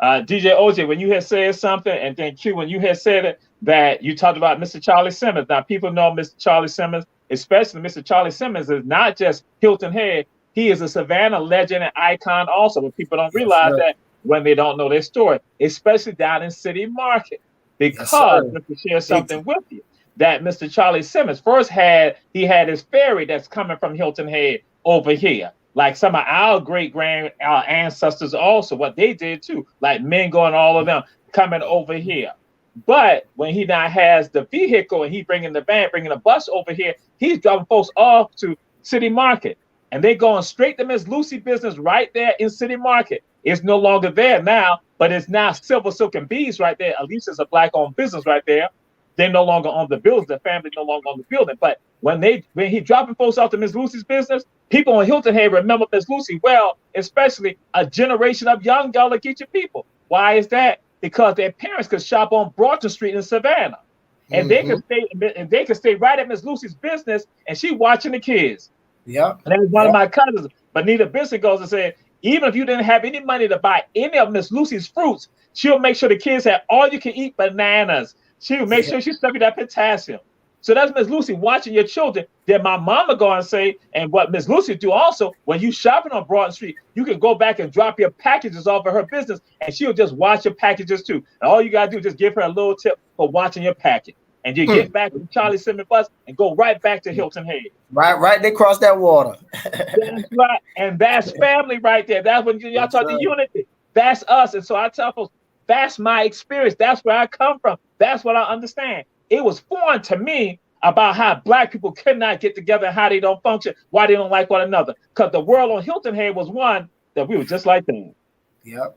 DJ OJ, when you had said something, and then Q, when you had said it, that you talked about Mr. Charlie Simmons. Now, people know Mr. Charlie Simmons, especially Mr. Charlie Simmons is not just Hilton Head. He is a Savannah legend and icon also, but people don't realize that when they don't know their story, especially down in City Market. Because, just to share something with you, that Mr. Charlie Simmons first had his ferry that's coming from Hilton Head over here. Like some of our our ancestors also, what they did too, like Mingo and all of them coming over here. But when he now has the vehicle and he bringing the van, bringing a bus over here, he's dropping folks off to City Market. And they going straight to Miss Lucy business right there in City Market. It's no longer there now, but it's now Silver Silk and Bees right there. At least it's a black-owned business right there. They no longer own the building. The family no longer own the building. But when he dropping folks off to Miss Lucy's business, people on Hilton Head remember Miss Lucy well, especially a generation of young Gullah Geechee people. Why is that? Because their parents could shop on Broughton Street in Savannah. and they can stay right at Miss Lucy's business, and she watching the kids. Yeah. And that was one of my cousins. But Nita Benson goes and said, even if you didn't have any money to buy any of Miss Lucy's fruits, she'll make sure the kids had all you can eat bananas. She'll make sure she studied that potassium. So that's Miss Lucy watching your children. Then my mama go and say, and what Miss Lucy do also, when you shopping on Broad Street, you can go back and drop your packages off of her business, and she'll just watch your packages too. And all you gotta do is just give her a little tip for watching your package. And you get back to Charlie Simmons bus and go right back to Hilton Head. Right. They cross that water. That's right. And that's family right there. That's when y'all talk the unity. That's us. And so I tell folks, that's my experience. That's where I come from. That's what I understand. It was foreign to me about how Black people could not get together and how they don't function, why they don't like one another. Because the world on Hilton Head was one that we were just like that. Yep.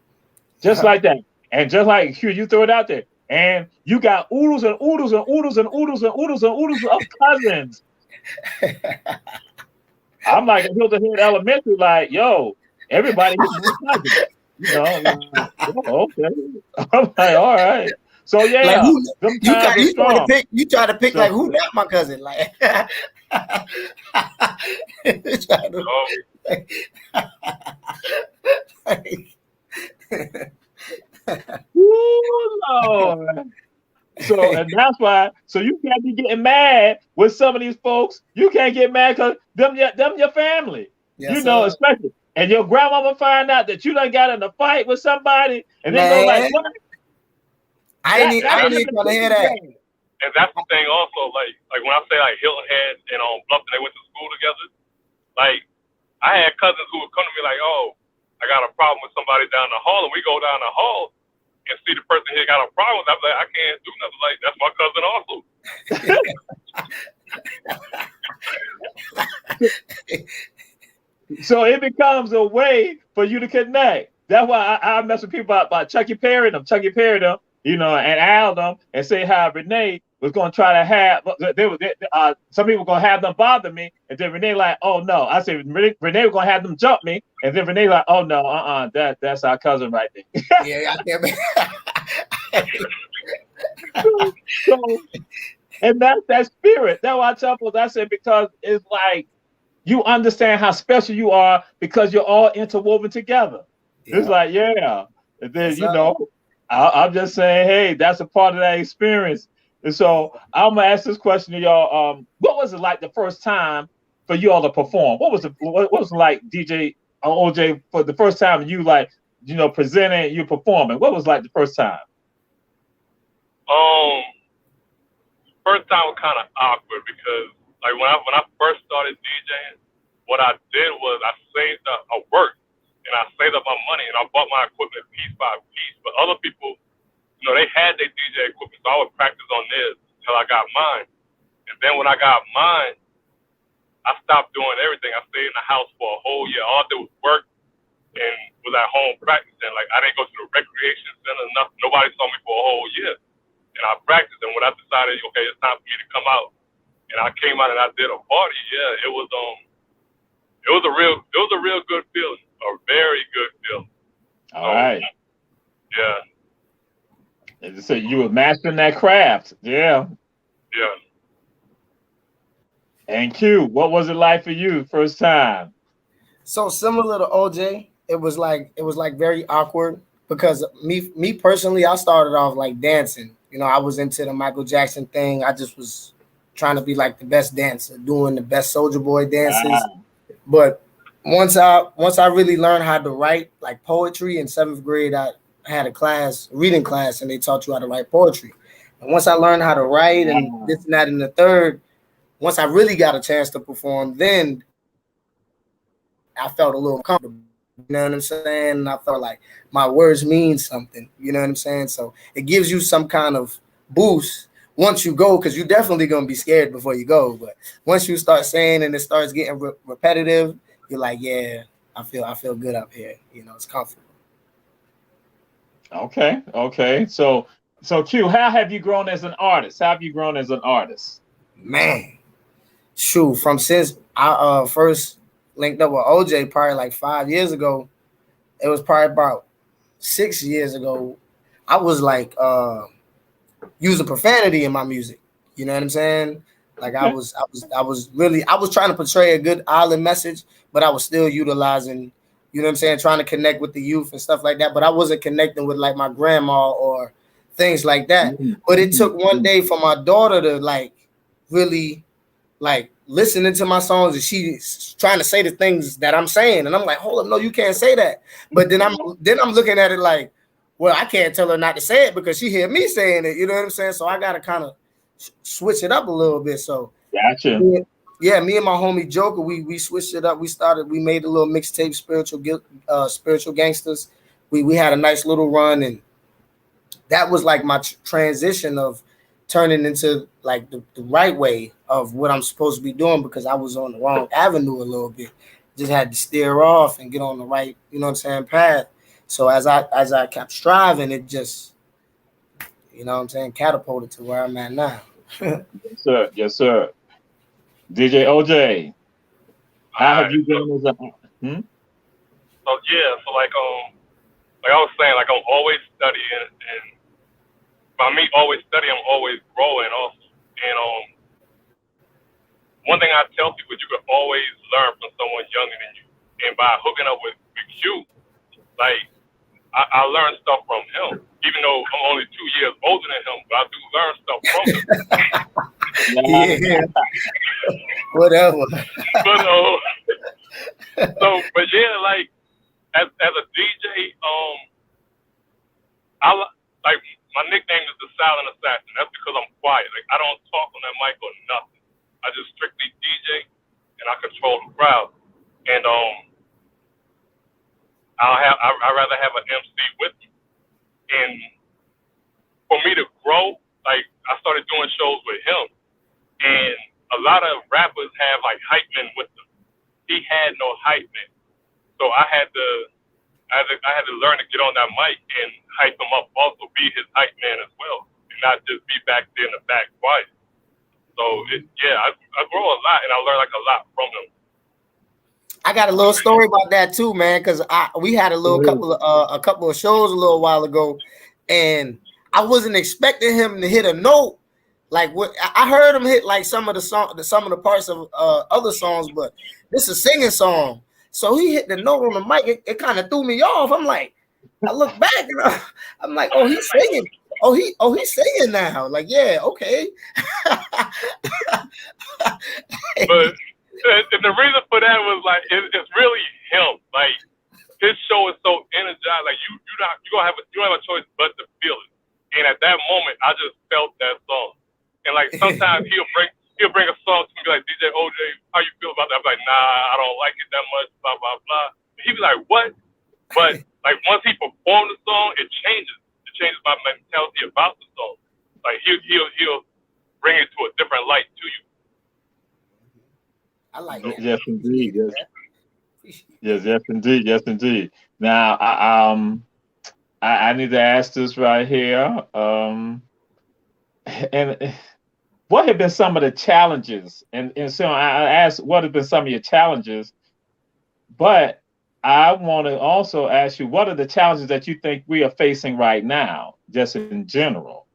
Just like that. And just like Q, you throw it out there. And you got oodles and oodles and oodles and oodles and oodles and oodles of cousins. I'm like in Hilton Head Elementary, like, yo, everybody is cousins. You know, okay. I'm like, all right. So yeah, like you try to pick like who that my cousin like. Ooh, Lord. So and that's why. So you can't be getting mad with some of these folks. You can't get mad because them your family. Yes, you know, especially. And your grandmama find out that you done got in a fight with somebody, and they go like, "What?" I didn't even want to hear that. And that's the thing also, like when I say like Hilton Head and Bluffton, they went to school together. Like I had cousins who would come to me like, "Oh, I got a problem with somebody down the hall," and we go down the hall and see the person here got a problem. I'm like, I can't do nothing. Like that's my cousin also. So it becomes a way for you to connect. That's why I mess with people about Chucky Perry them, you know, and Al them, and say how Renee was going to try to have, some people going to have them bother me, and then Renee like, oh no. I said, Renee was going to have them jump me, and then Renee like, oh no, that's our cousin right there. Yeah, I can't. So, and that's that spirit. That's why I tell folks, I said, because it's like, you understand how special you are because you're all interwoven together. Yeah. It's like, yeah. And then, you know, I'm just saying, hey, that's a part of that experience. And so I'm going to ask this question to y'all. What was it like the first time for you all to perform? What was it like, DJ OJ, for the first time you like, you know, presenting, you performing? What was it like the first time? First time was kind of awkward because like when I first started DJing, what I did was I saved up, I worked and I saved up my money and I bought my equipment piece by piece. But other people, you know, they had their DJ equipment, so I would practice on theirs until I got mine. And then when I got mine, I stopped doing everything. I stayed in the house for a whole year. All I did was work and was at home practicing. Like I didn't go to the recreation center, nothing. Nobody saw me for a whole year. And I practiced. And when I decided, okay, it's time for me to come out, and I came out and I did a party. Yeah, it was a real good feeling, a very good feeling. All right. Yeah. So you were mastering that craft. Yeah. Yeah. And Q, what was it like for you first time? So similar to OJ, it was like very awkward because me personally, I started off like dancing. You know, I was into the Michael Jackson thing. I just was trying to be like the best dancer, doing the best Soulja Boy dances. Wow. But once I really learned how to write like poetry in 7th grade, I had a reading class, and they taught you how to write poetry. And once I learned how to write and this and that and the third, once I really got a chance to perform, then I felt a little comfortable. You know what I'm saying? And I felt like my words mean something. You know what I'm saying? So it gives you some kind of boost once you go, because you're definitely going to be scared before you go. But once you start saying and it starts getting repetitive, you're like, yeah, I feel good up here. You know, it's comfortable. Okay. So Q, how have you grown as an artist? Man, shoot, from since I first linked up with OJ probably like 5 years ago. It was probably about 6 years ago. I was like using profanity in my music. You know what I'm saying? Like I was trying to portray a good island message, but I was still utilizing, you know what I'm saying, trying to connect with the youth and stuff like that. But I wasn't connecting with like my grandma or things like that. But it took one day for my daughter to like really like listening to my songs, and she's trying to say the things that I'm saying, and I'm like, hold up, no, you can't say that. But then I'm looking at it like, well, I can't tell her not to say it because she hear me saying it. You know what I'm saying? So I gotta kind of switch it up a little bit. So Gotcha. yeah, me and my homie Joker, we switched it up. We made a little mixtape, spiritual gangsters. We had a nice little run, and that was like my transition of turning into like the right way of what I'm supposed to be doing, because I was on the wrong avenue a little bit. Just had to steer off and get on the right, you know what I'm saying, path. So as I kept striving, it just, you know what I'm saying, catapulted to where I'm at now. Yes, sir. Yes, sir. DJ OJ, how have you been as a So yeah, so like I was saying, like I'm always studying, and by me always studying, I'm always growing also. And one thing I tell people, you can always learn from someone younger than you. And by hooking up with Q, like I learned stuff from him, even though I'm only 2 years older than him, but I do learn stuff from him. Yeah, whatever. But yeah, like as a DJ, I like my nickname is the Silent Assassin. That's because I'm quiet. Like I don't talk on that mic or nothing. I just strictly DJ and I control the crowd. And I'd rather have an MC with me. And for me to grow, like I started doing shows with him, and a lot of rappers have like hype men with them. He had no hype man, so I had to learn to get on that mic and hype him up. Also, be his hype man as well, and not just be back there in the back quiet. So I grow a lot, and I learn like a lot from him. I got a little story about that too, man, because we had a couple of shows a little while ago, and I wasn't expecting him to hit a note. Like what I heard him hit like some of the parts of other songs, but this is a singing song. So he hit the note on the mic. It kind of threw me off. I'm like, I look back and I'm like, oh, he's singing. He's singing now. Like, yeah, okay. But and the reason for that was like it's really him. Like his show is so energized. Like you don't have a choice but to feel it. And at that moment, I just felt that song. And like sometimes he'll bring a song to me like, DJ OJ, how you feel about that? I'm like, nah, I don't like it that much. Blah blah blah. He'd be like, what? But like once he performed the song, it changes. It changes my mentality about the song. Like he'll bring it to a different light to you. I like that. Yes, indeed. Yes, indeed. Yes, indeed. Now, I need to ask this right here. And what have been some of the challenges? And so I asked, what have been some of your challenges? But I want to also ask you, what are the challenges that you think we are facing right now, just in general,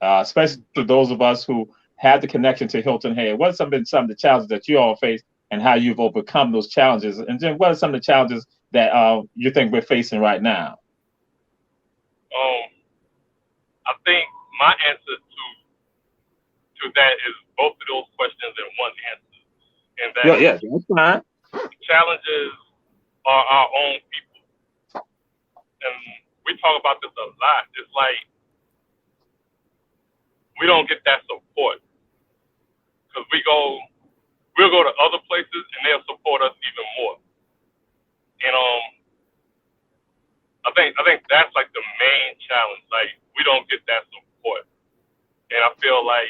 especially to those of us who have the connection to Hilton Head? What have been some of the challenges that you all face, and how you've overcome those challenges? And then what are some of the challenges that you think we're facing right now? I think my answer to that is both of those questions in one answer. And that that's fine. Challenges are our own people. And we talk about this a lot. It's like we don't get that support. Because we'll go to other places and they'll support us even more. And I think that's like the main challenge. Like we don't get that support. And I feel like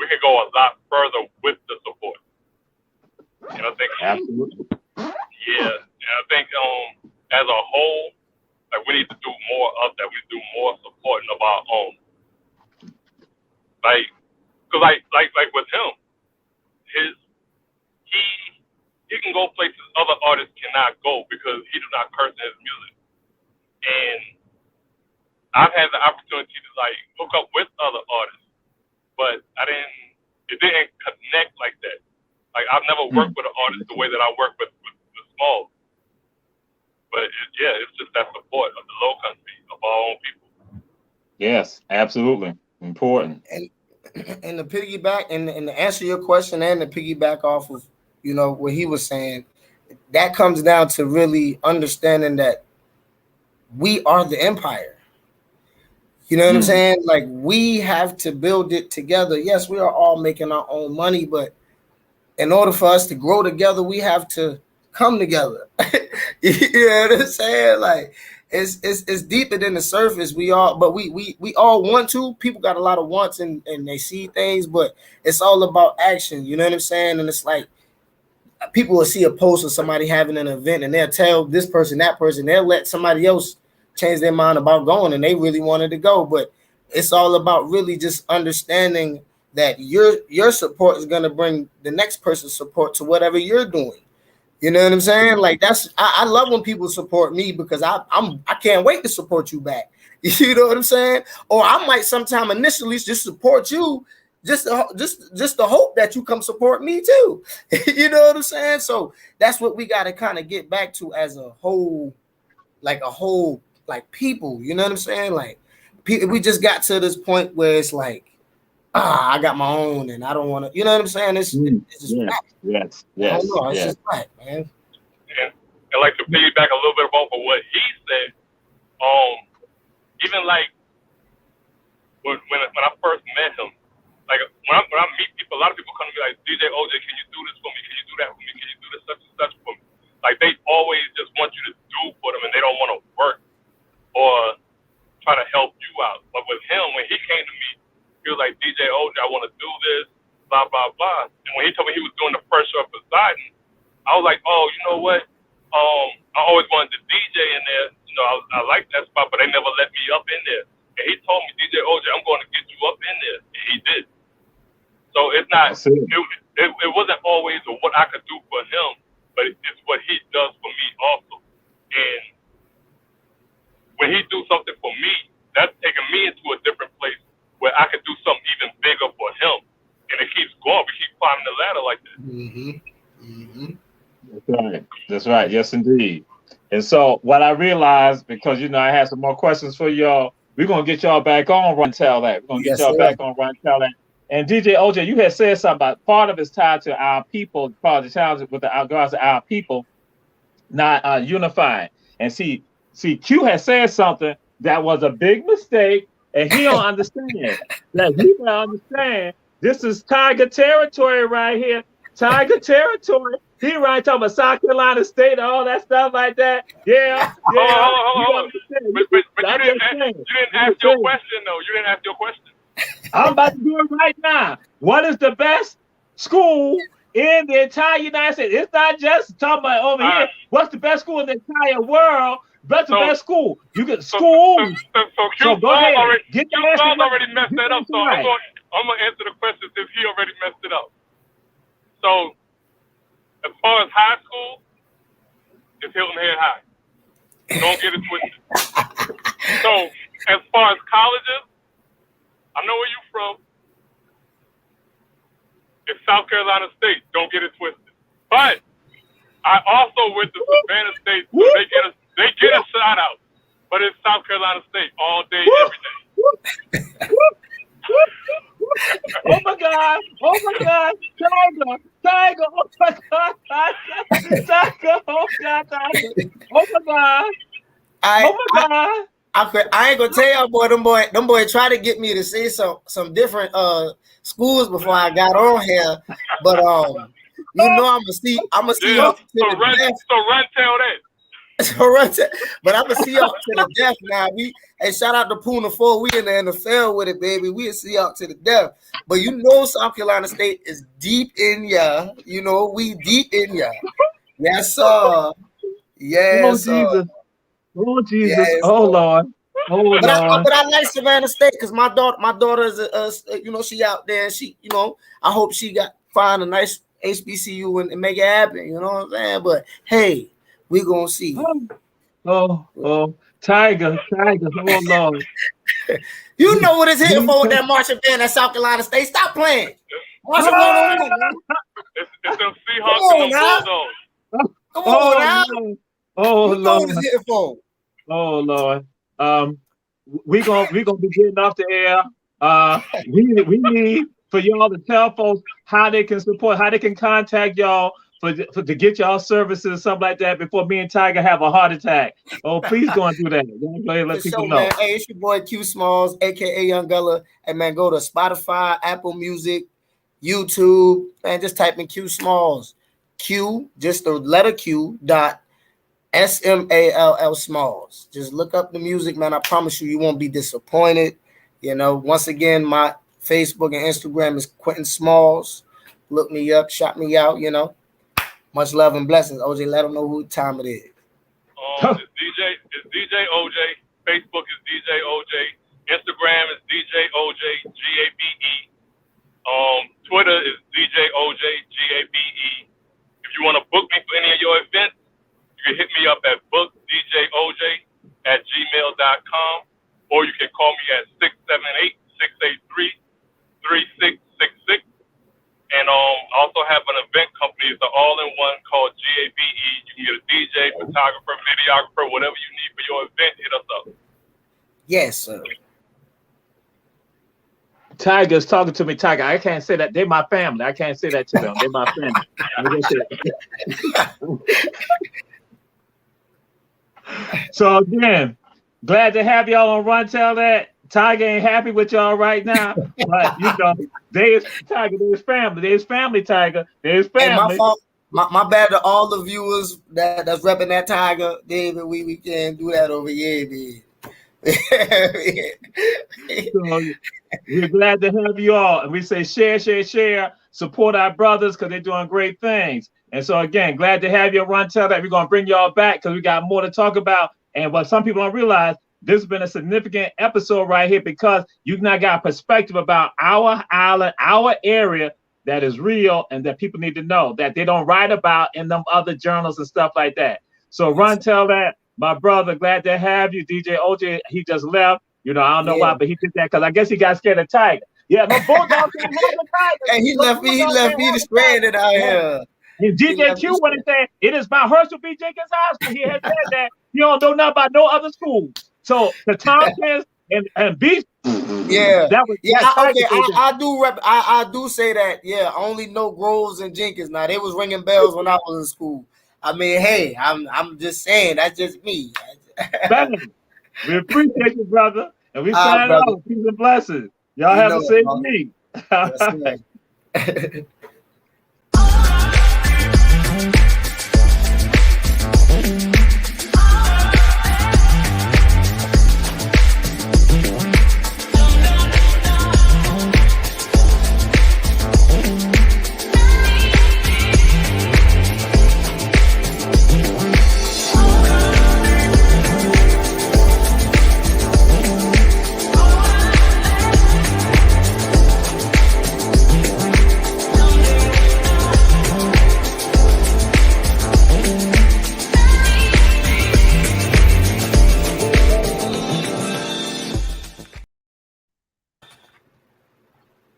we can go a lot further with the support. And I think absolutely. Yeah. And I think as a whole, like we need to do more of that. We do more supporting of our own. Like, cause like with him, he can go places other artists cannot go because he do not curse in his music. And I I've had the opportunity to like hook up with other artists, but it didn't connect like that. Like I've never worked with an artist the way that I work with the small. But it's just that support of the low country, of our own people. Yes, absolutely important. And the piggyback and to answer your question and to piggyback off of what he was saying, that comes down to really understanding that we are the empire. You know what I'm saying? Like we have to build it together. Yes, we are all making our own money, but in order for us to grow together, we have to come together. You know what I'm saying? Like it's deeper than the surface. We all want to. People got a lot of wants and they see things, but it's all about action. You know what I'm saying? And it's like people will see a post of somebody having an event and they'll tell this person, that person, they'll let somebody else change their mind about going and they really wanted to go. But it's all about really just understanding that your support is going to bring the next person's support to whatever you're doing. You know what I'm saying? Like I love when people support me because I can't wait to support you back. You know what I'm saying? Or I might sometime initially just support you just to hope that you come support me too. You know what I'm saying? So that's what we got to kind of get back to as a whole people. You know what I'm saying? Like we just got to this point where it's like, I got my own and I don't want to, you know what I'm saying? It's just yes. I don't know, it's just right, man. And like to piggyback a little bit about what he said, even like when I first met him, like when I meet people, a lot of people come to me like, DJ OJ, can you do this for me? Can you do that for me? Can you do this such and such for me? Like they always just want you to do for them and they don't want to work or try to help you out. But with him, when he came to me, he was like, DJ OJ, I want to do this, blah, blah, blah. And when he told me he was doing the first show of Poseidon, I was like, oh, you know what? I always wanted to DJ in there. You know, I like that spot, but they never let me up in there. And he told me, DJ OJ, I'm going to get you up in there. And he did. So it's not, it wasn't always what I could do for him, but it's what he does for me also. And when he do something for me, that's taking me into a different place where I could do something even bigger for him. And it keeps going. We keep climbing the ladder like that. That's right. That's right. Yes, indeed. And so what I realized, because, I had some more questions for y'all, we're going to get y'all back on Run Tell That. We're going to get y'all back on Run Tell That. And DJ OJ, you had said something about part of it's tied to our people, part of the challenge with regards to our people not unifying. And see, Q has said something that was a big mistake. And he don't understand that. He don't understand. This is Tiger territory right here. Tiger territory. He right talking about South Carolina State, all that stuff like that. Yeah. Hold on. But you didn't ask your question, though. You didn't ask your question. I'm about to do it right now. What is the best school in the entire United States? It's not just talking about over here. What's the best school in the entire world? That's the best school. You get schools. So go ahead. Already messed that up. So I'm going to answer the question since he already messed it up. So as far as high school, it's Hilton Head High. Don't get it twisted. So as far as colleges, I know where you're from. It's South Carolina State. Don't get it twisted. But I also went to Savannah State, so they get a shout out, but it's South Carolina State all day, every day. Oh my God! Tiger! Oh my God! Tiger! Oh God! Tiger! Oh my God! I ain't gonna tell y'all, them boy tried to get me to say some different schools before I got on here, but I'm gonna see y'all to the death. So run tell that. But I'm gonna see y'all to the death now. And shout out to Puna 4. We in the NFL with it, baby. We'll see y'all to the death. But South Carolina State is deep in ya. We deep in ya. Yes, sir. Yes, sir. Oh Jesus. Yes, oh Lord. But I like Savannah State because my daughter is she out there and she, I hope she find a nice HBCU and make it happen. You know what I'm saying? But hey, we gonna see. Tiger, oh Lord. You know what it's hitting for with that marching band at South Carolina State. Stop playing. Marching 101, man. It's them Seahawks and them Bulldogs. Come on now. Oh You know Lord. what it's hitting for. Oh Lord. We gonna be getting off the air. We need for y'all to tell folks how they can support, how they can contact y'all to get y'all services and stuff like that before me and Tiger have a heart attack. Oh, please go and do that. Go ahead, let people know. Man. Hey, it's your boy Q Smalls, aka Young Gullah. Hey man, go to Spotify, Apple Music, YouTube, and just type in Q Smalls. Q, just the letter Q dot SMALL Smalls. Just look up the music, man. I promise you won't be disappointed. You know, once again, my Facebook and Instagram is Quentin Smalls. Look me up, shout me out, you know. Much love and blessings. OJ, let them know who time it is. It's DJ OJ. Facebook is DJ OJ. Instagram is DJ OJ GABE. Twitter is DJ OJ GABE. If you want to book me for any of your events, you can hit me up at bookdjoj@gmail.com, or you can call me at 678-683-3666. And also have an event company. It's an all-in-one called GABE. You can get a DJ, photographer, videographer, whatever you need for your event. Hit us up. Yes, sir. Tiger's talking to me. Tiger, I can't say that. They're my family. I can't say that to them. They're my family. So again, glad to have y'all on Run Tell That. Tiger ain't happy with y'all right now, but you know, there's Tiger, there's family, Tiger, there's family. Hey, my fault. My bad to all the viewers that's repping that Tiger. David, we can't do that over here, dude. So we're glad to have you all, and we say share, support our brothers because they're doing great things. And so again, glad to have you on Run Tell That. We're gonna bring y'all back because we got more to talk about. And what some people don't realize, this has been a significant episode right here because you now got a perspective about our island, our area that is real and that people need to know that they don't write about in them other journals and stuff like that. So Run Tell That, my brother, glad to have you. DJ OJ, he just left. You know, I don't know why, but he did that because I guess he got scared of Tiger. Yeah, no Bulldogs can't have the Tiger. And he left me stranded out here. And DJ Q when he said, it is my Herschel B. Jenkins High School. He had said that. He don't know nothing about no other school. So the Tompkins and Beach, that was I do say that. Yeah, only no Groves and Jenkins. Now they was ringing bells when I was in school. I mean, hey, I'm just saying that's just me. We appreciate you, brother, and we sign off. Peace and blessings. Y'all have the same me.